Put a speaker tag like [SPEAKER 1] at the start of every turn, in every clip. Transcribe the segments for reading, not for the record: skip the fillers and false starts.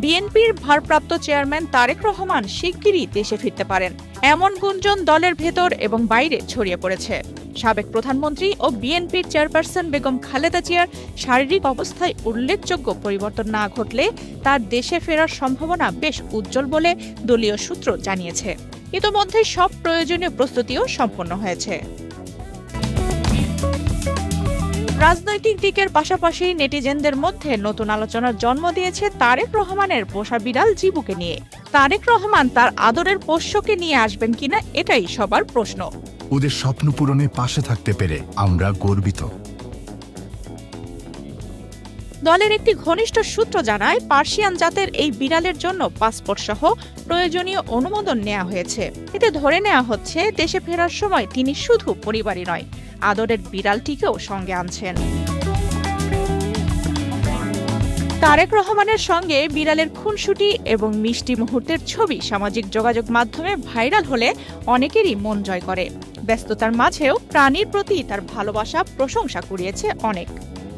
[SPEAKER 1] বিএনপির ভারপ্রাপ্ত চেয়ারম্যান তারেক রহমান শিগগিরই দেশে ফিরতে পারেন, এমন গুঞ্জন দলের ভেতর এবং বাইরে ছড়িয়ে পড়েছে। সাবেক প্রধানমন্ত্রী ও বিএনপির চেয়ারপারসন বেগম খালেদা জিয়ার শারীরিক অবস্থায় উল্লেখযোগ্য পরিবর্তন না ঘটলে তার দেশে ফেরার সম্ভাবনা বেশ উজ্জ্বল বলে দলীয় সূত্র জানিয়েছে। ইতোমধ্যে সব প্রয়োজনীয় প্রস্তুতিও সম্পন্ন হয়েছে। রাজনৈতিক দিকের পাশাপাশি নেটিজেনদের মধ্যে নতুন আলোচনার জন্ম দিয়েছে তারেক রহমানের পোষা বিড়াল জিবুকে নিয়ে। তারেক রহমান তার আদরের পোষ্যকে নিয়ে আসবেন কিনা, এটাই সবার প্রশ্ন।
[SPEAKER 2] ওদের স্বপ্ন পূরণে পাশে থাকতে পেরে আমরা গর্বিত।
[SPEAKER 1] দলের একটি ঘনিষ্ঠ সূত্র জানায়, পার্সিয়ান জাতের এই বিড়ালের জন্য পাসপোর্ট সহ প্রয়োজনীয় অনুমোদন নেওয়া হয়েছে। এতে ধরে নেওয়া হচ্ছে দেশে ফেরার সময় তিনি শুধু পরিবারই নয়, আদরের বিড়ালটিকেও সঙ্গে আনছেন। তারেক রহমানের সঙ্গে বিড়ালের খুনসুটি এবং মিষ্টি মুহূর্তের ছবি সামাজিক যোগাযোগ মাধ্যমে ভাইরাল হলে অনেকেরই মন জয় করে। ব্যস্ততার মাঝেও প্রাণীর প্রতি তার ভালোবাসা প্রশংসা কুড়িয়েছে অনেক।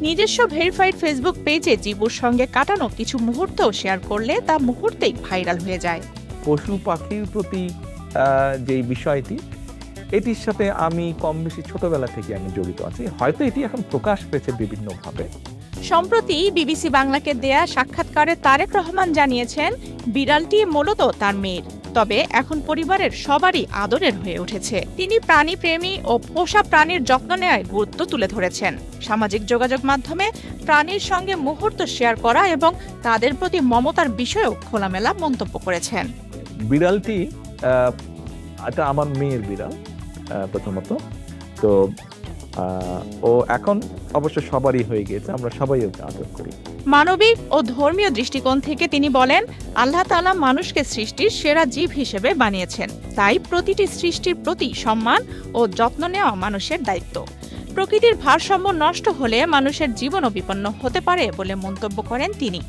[SPEAKER 1] নিজস্ব ভেরিফাইড ফেসবুক পেজে জিবুর সঙ্গে কাটানো কিছু মুহূর্তও শেয়ার করলে তা মুহূর্তেই ভাইরাল হয়ে যায়।
[SPEAKER 3] পশু পাখির প্রতি যে বিষয়টি, এটির সাথে আমি কম বেশি ছোটবেলা থেকে আমি জড়িত আছি। হয়তো এটি এখন প্রকাশ পেয়েছে বিভিন্নভাবে।
[SPEAKER 1] সম্প্রতি বিবিসি বাংলাকে দেয়া সাক্ষাৎকারে তারেক রহমান জানিয়েছেন, বিড়ালটি মূলত তার মেয়ের, তবে এখন পরিবারের সবারই আদরের হয়ে উঠেছে। তিনি প্রাণী প্রেমী ও পোষা প্রাণীর যত্ন নেওয়ায় গুরুত্ব তুলে ধরেছেন। সামাজিক যোগাযোগ মাধ্যমে প্রাণীর সঙ্গে মুহূর্ত শেয়ার করা এবং তাদের প্রতি মমতার বিষয়েও খোলামেলা মন্তব্য করেছেন।
[SPEAKER 3] বিড়ালটি এটা আমার মেয়ের বিড়াল প্রথমত, তো ও এখন অবশ্য সবারই হয়ে গিয়েছে, আমরা সবাই ওকে আদর করি।
[SPEAKER 1] মানবিক ও ধর্মীয় দৃষ্টিকোণ থেকে তিনি বলেন, আল্লাহ তাআলা মানুষকে সৃষ্টির সেরা জীব হিসেবে বানিয়েছেন, তাই প্রতিটি সৃষ্টির প্রতি সম্মান ও যত্ন নেওয়া মানুষের দায়িত্ব। প্রকৃতির ভারসাম্য নষ্ট হলে মানুষের জীবনও বিপন্ন হতে পারে বলে মন্তব্য করেন তিনি।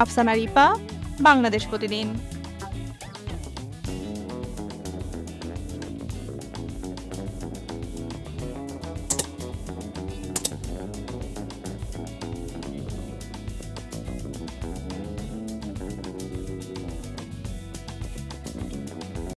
[SPEAKER 1] আফসানা রিপা, বাংলাদেশ প্রতিদিন।